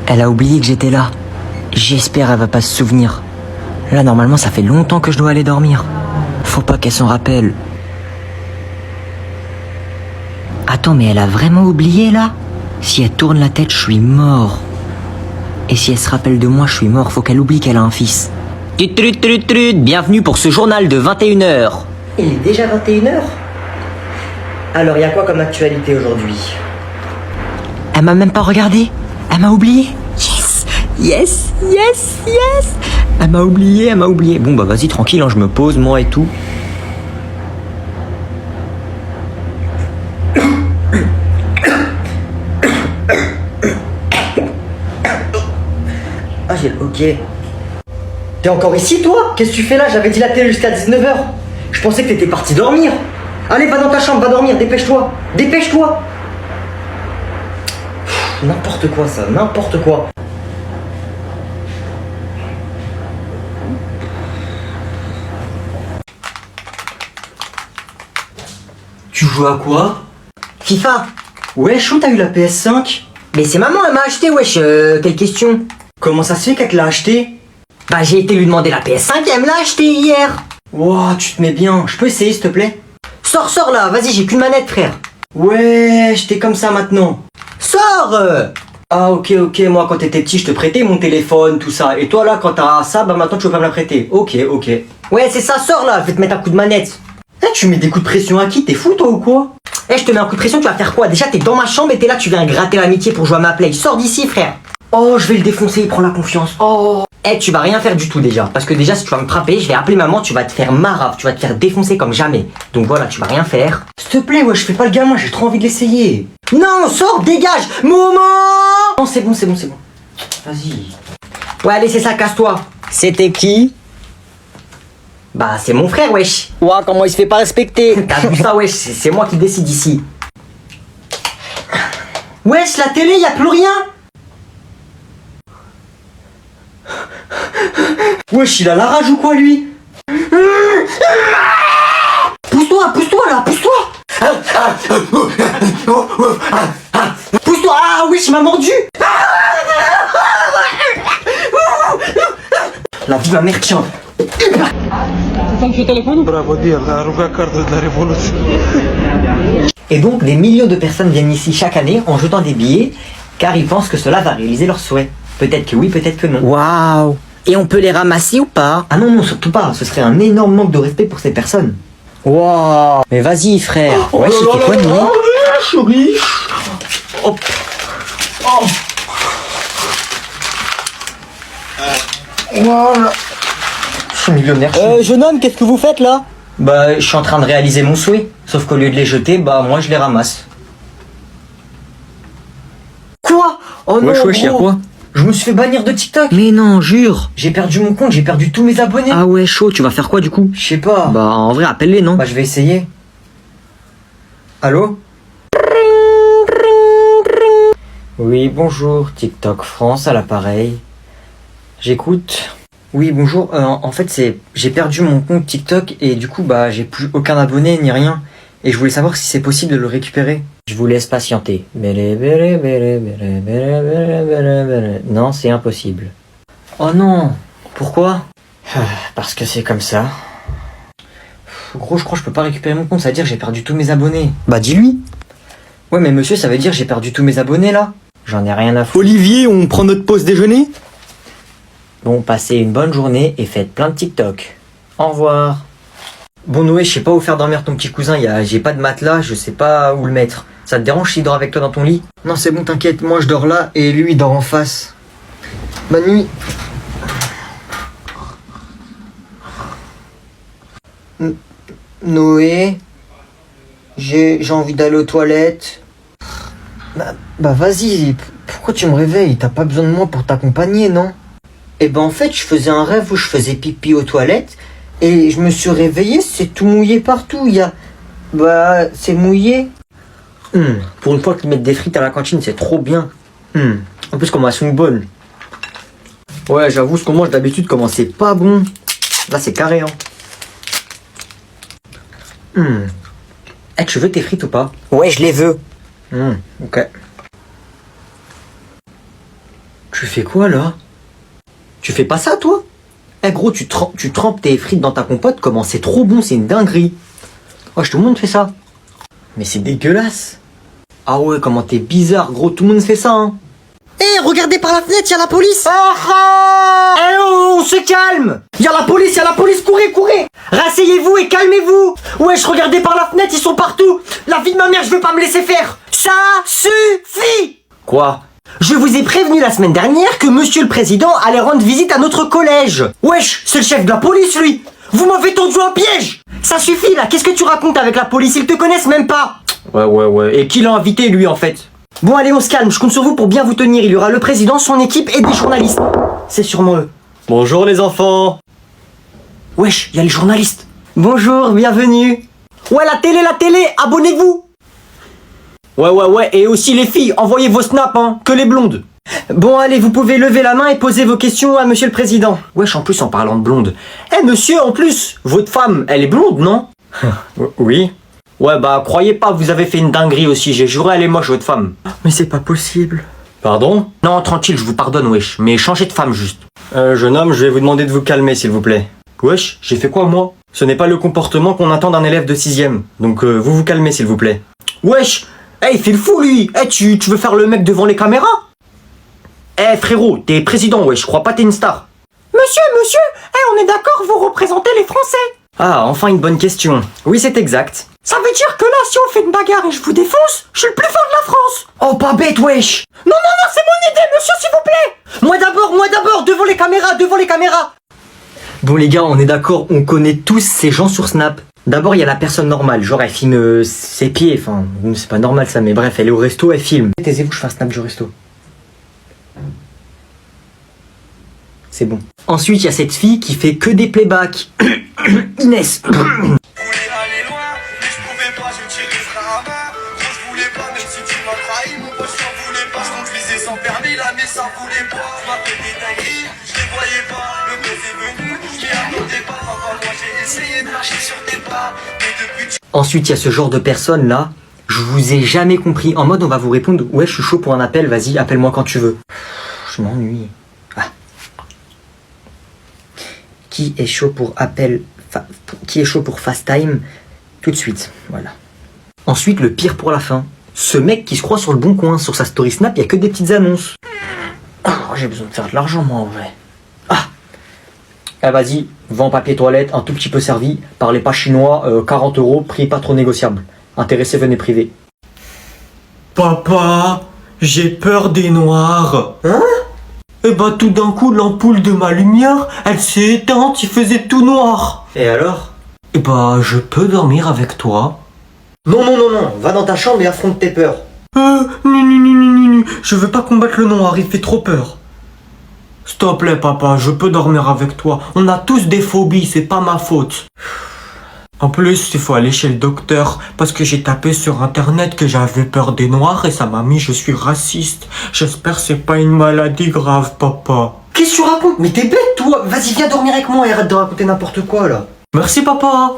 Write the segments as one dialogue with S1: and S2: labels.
S1: Elle a oublié que j'étais là. J'espère elle va pas se souvenir. Là, normalement, ça fait longtemps que je dois aller dormir. Faut pas qu'elle s'en rappelle. Attends, mais elle a vraiment oublié, là? Si elle tourne la tête, je suis mort. Et si elle se rappelle de moi, je suis mort. Faut qu'elle oublie qu'elle a un fils. Bienvenue pour ce journal de 21h. Il est déjà 21h? Alors, y a quoi comme actualité aujourd'hui? Elle m'a même pas regardé. Elle m'a oublié. Yes, yes, yes, yes. Elle m'a oublié. Bon bah vas-y, tranquille, hein, je me pose, moi et tout. Ah, j'ai le hockey. T'es encore ici, toi? Qu'est-ce que tu fais là? J'avais dit la télé jusqu'à 19h. Je pensais que t'étais parti dormir. Allez, va dans ta chambre, va dormir, dépêche-toi. Dépêche-toi. N'importe quoi, ça, n'importe quoi. Tu joues à quoi? FIFA. Wesh, où t'as eu la PS5? Mais c'est maman, elle m'a acheté, wesh, quelle question? Comment ça se fait qu'elle te l'a acheté? Bah j'ai été lui demander la PS5 et elle me l'a acheté hier. Wouah, tu te mets bien, je peux essayer s'il te plaît? Sors là, vas-y, j'ai qu'une manette, frère. Wesh, t'es comme ça maintenant. Sors. Ah ok, moi quand t'étais petit je te prêtais mon téléphone, tout ça. Et toi là quand t'as ça, bah maintenant tu veux pas me la prêter. Ok. Ouais c'est ça, sors là, je vais te mettre un coup de manette. Tu mets des coups de pression à qui? T'es fou toi ou quoi? Je te mets un coup de pression, tu vas faire quoi? Déjà t'es dans ma chambre et t'es là, tu viens gratter l'amitié pour jouer à ma play. Sors d'ici frère. Oh je vais le défoncer, il prend la confiance. Oh. Tu vas rien faire du tout déjà. Parce que déjà si tu vas me frapper, je vais appeler maman, tu vas te faire marave, tu vas te faire défoncer comme jamais. Donc voilà, tu vas rien faire. S'il te plaît, ouais, je fais pas le gamin, j'ai trop envie de l'essayer. Non, sors, dégage, moment. Non, c'est bon. Vas-y. Ouais, allez, c'est ça, casse-toi. C'était qui? Bah, c'est mon frère, wesh. Ouah, comment il se fait pas respecter. T'as vu ça, wesh, c'est moi qui décide ici. Wesh, la télé, y a plus rien. Wesh, il a la rage ou quoi, lui? Pousse-toi là, pousse-toi. Pousse-toi. Ah, wesh, il m'a mordu. La vie de ma mère, tiens. Et donc, des millions de personnes viennent ici chaque année en jetant des billets, car ils pensent que cela va réaliser leurs souhaits. Peut-être que oui, peut-être que non. Waouh! Et on peut les ramasser ou pas? Ah non, surtout pas. Ce serait un énorme manque de respect pour ces personnes. Waouh! Mais vas-y, frère. Ouais, c'est quoi, non? Chérie. Hop. Oh. Voilà. Je suis millionnaire. Jeune homme, qu'est-ce que vous faites là? Bah, je suis en train de réaliser mon souhait. Sauf qu'au lieu de les jeter, bah, moi, je les ramasse. Quoi? Oh non, wesh, y'a quoi? Je me suis fait bannir de TikTok. Mais non, jure. J'ai perdu mon compte, j'ai perdu tous mes abonnés. Ah ouais, chaud, tu vas faire quoi du coup? Je sais pas. Bah, en vrai, appelle-les, non? Bah, je vais essayer. Allô? Oui, bonjour, TikTok France à l'appareil. J'écoute. Oui, bonjour. En fait, j'ai perdu mon compte TikTok et du coup, bah, j'ai plus aucun abonné ni rien. Et je voulais savoir si c'est possible de le récupérer. Je vous laisse patienter. Non, c'est impossible. Oh non. Pourquoi? Parce que c'est comme ça. Gros, je crois que je peux pas récupérer mon compte. Ça veut dire que j'ai perdu tous mes abonnés. Bah, dis-lui. Ouais, mais monsieur, ça veut dire que j'ai perdu tous mes abonnés, là. J'en ai rien à foutre. Olivier, on prend notre pause déjeuner? Bon, passez une bonne journée et faites plein de TikTok. Au revoir. Bon Noé, je sais pas où faire dormir ton petit cousin, j'ai pas de matelas, je sais pas où le mettre. Ça te dérange s'il dort avec toi dans ton lit? Non c'est bon, t'inquiète, moi je dors là et lui il dort en face. Bonne nuit. Noé, j'ai envie d'aller aux toilettes. Bah vas-y, pourquoi tu me réveilles? T'as pas besoin de moi pour t'accompagner, non? Eh ben en fait, je faisais un rêve où je faisais pipi aux toilettes. Et je me suis réveillé, c'est tout mouillé partout. Bah, c'est mouillé. Pour une fois qu'ils mettent des frites à la cantine, c'est trop bien. En plus, comment elles sont bonnes. Ouais, j'avoue, ce qu'on mange d'habitude, comment c'est pas bon. Là, c'est carré, hein. Tu veux tes frites ou pas? Ouais, je les veux. Ok. Tu Tu fais quoi là? Tu fais pas ça toi? Eh gros, tu trempes tes frites dans ta compote, comment c'est trop bon, c'est une dinguerie. Wesh, tout le monde fait ça. Mais c'est dégueulasse. Ah ouais, comment t'es bizarre gros, tout le monde fait ça hein. Eh, regardez par la fenêtre, y'a la police. Eh oh, on se calme. Y'a la police, courez, courez. Rasseyez-vous et calmez-vous. Wesh, regardez par la fenêtre, ils sont partout. La vie de ma mère, je veux pas me laisser faire. Ça suffit. Quoi? Je vous ai prévenu la semaine dernière que monsieur le président allait rendre visite à notre collège. Wesh, c'est le chef de la police lui. Vous m'avez tendu un piège. Ça suffit là, qu'est-ce que tu racontes avec la police? Ils te connaissent même pas. Ouais. Et qui l'a invité lui en fait? Bon allez, on se calme, je compte sur vous pour bien vous tenir. Il y aura le président, son équipe et des journalistes. C'est sûrement eux. Bonjour les enfants. Wesh, il y a les journalistes. Bonjour, bienvenue. Ouais, la télé, abonnez-vous. Ouais, et aussi les filles, envoyez vos snaps, hein, que les blondes. Bon allez, vous pouvez lever la main et poser vos questions à monsieur le président. Wesh, en plus en parlant de blonde. Eh monsieur, en plus, votre femme, elle est blonde, non? Oui. Ouais bah croyez pas, vous avez fait une dinguerie aussi, j'ai juré elle est moche votre femme. Mais c'est pas possible. Pardon? Non tranquille, je vous pardonne wesh, mais changez de femme juste. Jeune homme, je vais vous demander de vous calmer s'il vous plaît. Wesh, j'ai fait quoi moi? Ce n'est pas le comportement qu'on attend d'un élève de 6ème, donc vous vous calmez s'il vous plaît. Wesh, il fait le fou lui. Tu veux faire le mec devant les caméras? Frérot, t'es président wesh, je crois pas t'es une star. Monsieur, on est d'accord, vous représentez les Français. Ah, enfin une bonne question. Oui, c'est exact. Ça veut dire que là, si on fait une bagarre et je vous défonce, je suis le plus fort de la France. Oh, pas bête, wesh. Non, c'est mon idée, monsieur, s'il vous plaît. Moi d'abord, devant les caméras. Bon, les gars, on est d'accord, on connaît tous ces gens sur Snap. D'abord, il y a la personne normale, genre elle filme ses pieds, enfin, c'est pas normal ça, mais bref, elle est au resto, elle filme. Taisez-vous, je fais un snap du resto. C'est bon. Ensuite, il y a cette fille qui fait que des playbacks. Inès. Ensuite, il y a ce genre de personnes là. Je vous ai jamais compris. En mode, on va vous répondre. Ouais, je suis chaud pour un appel. Vas-y, appelle-moi quand tu veux. Je m'ennuie. Qui est chaud pour appel, qui est chaud pour FaceTime tout de suite, voilà. Ensuite, le pire pour la fin. Ce mec qui se croit sur le bon coin, sur sa story Snap, il n'y a que des petites annonces. Oh, j'ai besoin de faire de l'argent, moi, en vrai. Vas-y, vends papier toilette, un tout petit peu servi, parlez pas chinois, 40 €, prix pas trop négociable. Intéressé, venez privé. Papa, j'ai peur des noirs. Hein? Et bah tout d'un coup l'ampoule de ma lumière, elle s'est éteinte, il faisait tout noir. Et alors? Et bah je peux dormir avec toi? Non, va dans ta chambre et affronte tes peurs. Je veux pas combattre le noir, il fait trop peur. S'il te plaît papa, je peux dormir avec toi. On a tous des phobies, c'est pas ma faute. En plus, il faut aller chez le docteur parce que j'ai tapé sur internet que j'avais peur des noirs et ça m'a mis je suis raciste. J'espère que c'est pas une maladie grave, papa. Qu'est-ce que tu racontes? Mais t'es bête, toi. Vas-y, viens dormir avec moi et arrête de raconter n'importe quoi, là. Merci, papa.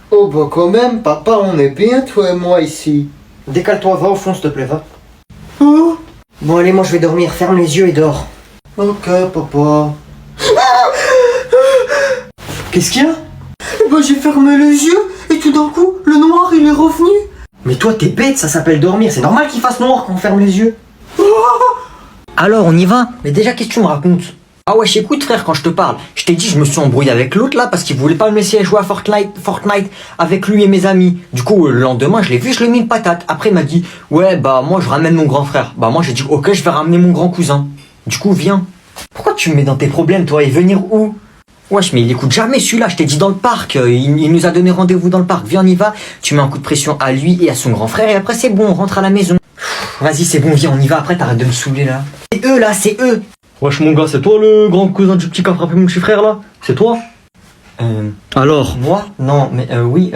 S2: Oh, bah quand même, papa, on est bien, toi et moi, ici.
S1: Décale-toi, va au fond, s'il te plaît, va. Oh. Bon, allez, moi, je vais dormir. Ferme les yeux et dors.
S2: Ok, papa.
S1: Qu'est-ce qu'il y a?
S2: Bah j'ai fermé les yeux et tout d'un coup, le noir il est revenu.
S1: Mais toi t'es bête, ça s'appelle dormir, c'est normal qu'il fasse noir quand on ferme les yeux. Alors on y va? Mais déjà qu'est-ce que tu me racontes? Ah ouais, écoute frère, quand je te parle, je t'ai dit je me suis embrouillé avec l'autre là parce qu'il voulait pas me laisser jouer à Fortnite avec lui et mes amis. Du coup le lendemain je l'ai vu, je lui ai mis une patate. Après il m'a dit ouais bah moi je ramène mon grand frère. Bah moi j'ai dit ok je vais ramener mon grand cousin. Du coup viens. Pourquoi tu me mets dans tes problèmes toi et venir où? Wesh, mais il écoute jamais celui-là, je t'ai dit dans le parc, il nous a donné rendez-vous dans le parc, viens on y va, tu mets un coup de pression à lui et à son grand frère et après c'est bon, on rentre à la maison. Vas-y c'est bon, viens on y va, après t'arrêtes de me saouler là. C'est eux là, c'est eux. Wesh mon gars, c'est toi le grand cousin du petit qui a frappé mon petit frère là? C'est toi? Alors? Moi? Non, mais oui,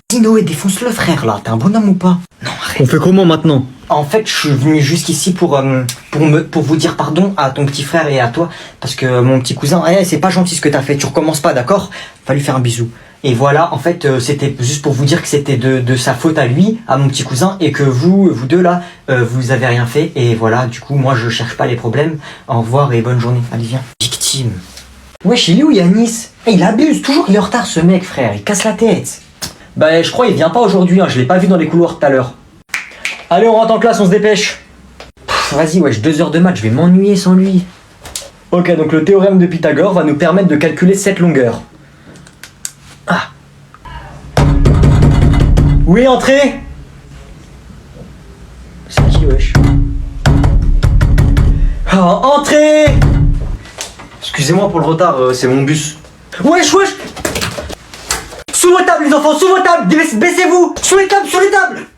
S1: dis Noé, défonce le frère là, t'es un bonhomme ou pas? Non, arrête.
S3: On fait comment maintenant?
S1: En fait, je suis venu jusqu'ici pour vous dire pardon à ton petit frère et à toi, parce que mon petit cousin, c'est pas gentil ce que t'as fait, tu recommences pas, d'accord? Va lui faire un bisou. Et voilà, en fait, c'était juste pour vous dire que c'était de sa faute à lui, à mon petit cousin, et que vous deux là, vous avez rien fait. Et voilà, du coup, moi, je cherche pas les problèmes. Au revoir et bonne journée. Allez, viens. Victime. Wesh, il est où Yanis? Il abuse, toujours il est en retard ce mec, frère, il casse la tête. Bah, je crois il vient pas aujourd'hui, hein. Je l'ai pas vu dans les couloirs tout à l'heure. Allez, on rentre en classe, on se dépêche. Vas-y, wesh, 2 heures de maths, je vais m'ennuyer sans lui. Ok, donc le théorème de Pythagore va nous permettre de calculer cette longueur. Ah. Oui, entrez. C'est qui, wesh? Oh, entrez. Excusez-moi pour le retard, c'est mon bus. Wesh, wesh. Sous vos tables, les enfants, sous vos tables. Baissez-vous. Sous les tables.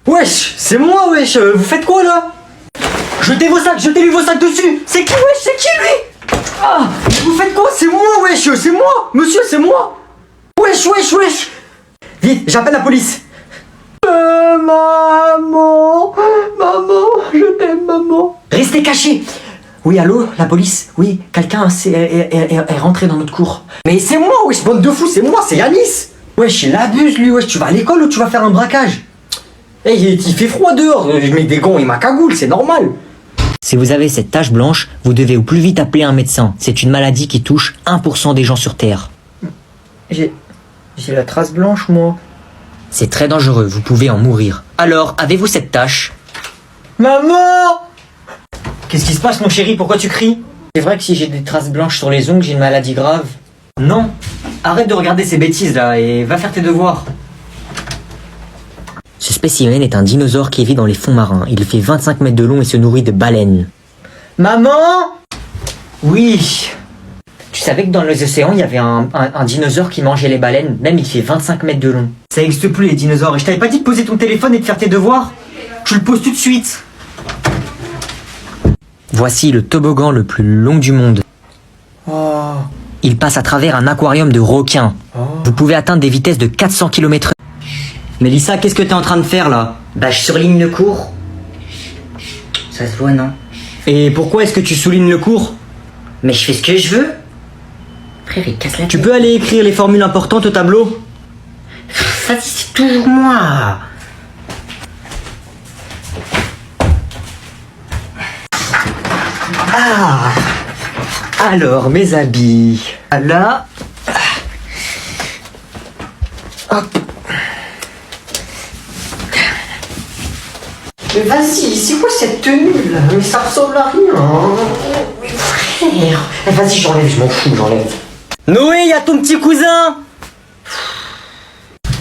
S1: Wesh, c'est moi, wesh. Vous faites quoi, là? Jetez vos sacs, jetez-lui vos sacs dessus. C'est qui, wesh? C'est qui, lui? Ah, vous faites quoi? C'est moi, wesh. C'est moi. Monsieur, c'est moi. Wesh. Vite, j'appelle la police. Maman, je t'aime, maman. Restez cachés. Oui, allô, la police? Oui, quelqu'un est rentré dans notre cour. Mais c'est moi, wesh, bande de fous, c'est moi, c'est Yanis. Wesh, il abuse, lui, wesh, tu vas à l'école ou tu vas faire un braquage? Il fait froid dehors, je mets des gants et ma cagoule, c'est normal.
S3: Si vous avez cette tache blanche, vous devez au plus vite appeler un médecin. C'est une maladie qui touche 1% des gens sur Terre.
S1: J'ai la trace blanche, moi.
S3: C'est très dangereux, vous pouvez en mourir. Alors, avez-vous cette tache?
S1: Maman! Qu'est-ce qui se passe, mon chéri? Pourquoi tu cries? C'est vrai que si j'ai des traces blanches sur les ongles, j'ai une maladie grave. Non! Arrête de regarder ces bêtises là et va faire tes devoirs.
S3: Ce spécimen est un dinosaure qui vit dans les fonds marins. Il fait 25 mètres de long et se nourrit de baleines.
S1: Maman! Oui!
S3: Tu savais que dans les océans, il y avait un dinosaure qui mangeait les baleines? Même il fait 25 mètres de long.
S1: Ça existe plus les dinosaures. Et je t'avais pas dit de poser ton téléphone et de faire tes devoirs? Tu le poses tout de suite.
S3: Voici le toboggan le plus long du monde.
S1: Oh.
S3: Il passe à travers un aquarium de requins. Vous pouvez atteindre des vitesses de 400 km/h.
S1: Mélissa, qu'est-ce que t'es en train de faire là?
S3: Bah, je surligne le cours. Ça se voit, non?
S1: Et pourquoi est-ce que tu soulignes le cours?
S3: Mais je fais ce que je veux. Frère, il casse la tête.
S1: Tu peux aller écrire les formules importantes au tableau?
S3: Ça, c'est toujours moi.
S1: Ah! Alors, mes habits. Là. Hop. Mais vas-y, c'est quoi cette tenue là? Mais ça ressemble à rien. Mais frère. Vas-y, j'enlève, je m'en fous, j'enlève. Noé, y'a ton petit cousin!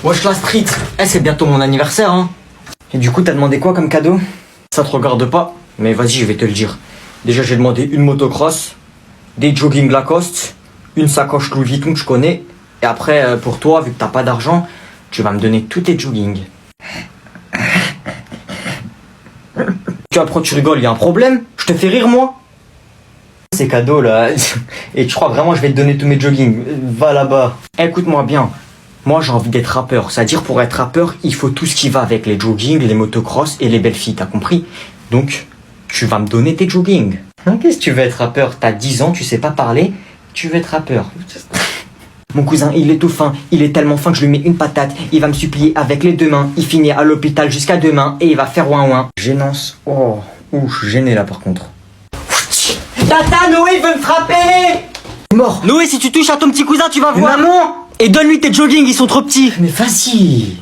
S1: Wesh la street. C'est bientôt mon anniversaire, hein. Et du coup, t'as demandé quoi comme cadeau? Ça te regarde pas, mais vas-y, je vais te le dire. Déjà, j'ai demandé une motocross, des jogging Lacoste, une sacoche Louis Vuitton que je connais. Et après, pour toi, vu que t'as pas d'argent, tu vas me donner tous tes joggings. Tu vois, pourquoi tu rigoles? Y a un problème? Je te fais rire, moi? Ces cadeaux là. Et tu crois vraiment que je vais te donner tous mes joggings? Va là-bas. Écoute-moi bien. Moi, j'ai envie d'être rappeur. C'est-à-dire, pour être rappeur, il faut tout ce qui va avec les joggings, les motocross et les belles filles. T'as compris? Donc, tu vas me donner tes joggings. Hein, qu'est-ce que tu veux être rappeur? T'as 10 ans, tu sais pas parler. Tu veux être rappeur. Mon cousin, il est tout fin. Il est tellement fin que je lui mets une patate. Il va me supplier avec les 2 mains. Il finit à l'hôpital jusqu'à demain et il va faire ouin-ouin. Gênance. Oh, ouh, je suis gêné là par contre. Tata, Noé veut me frapper! Mort. Noé, si tu touches à ton petit cousin, tu vas voir. Maman! Et donne-lui tes joggings, ils sont trop petits. Mais vas-y.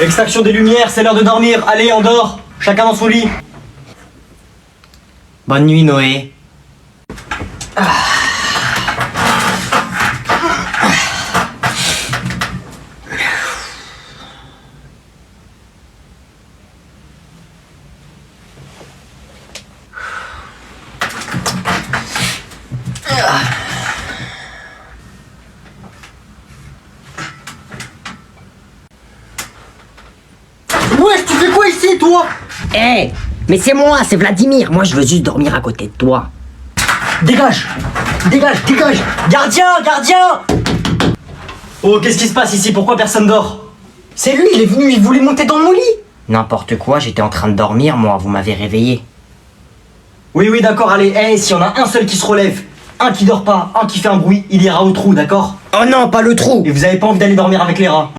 S1: Extraction des lumières, c'est l'heure de dormir. Allez, on dort. Chacun dans son lit. Bonne nuit, Noé. Wesh, tu fais quoi ici, toi?
S3: Eh, mais c'est moi, c'est Vladimir. Moi, je veux juste dormir à côté de toi.
S1: Dégage! Dégage, dégage! Gardien, gardien! Oh, qu'est-ce qui se passe ici? Pourquoi personne dort? C'est lui, il est venu, il voulait monter dans mon lit!
S3: N'importe quoi, j'étais en train de dormir, moi, vous m'avez réveillé.
S1: Oui, d'accord, allez, s'il y en a un seul qui se relève, Un qui dort pas, un qui fait un bruit, il ira au trou, d'accord? Oh non, pas le trou! Et vous avez pas envie d'aller dormir avec les rats.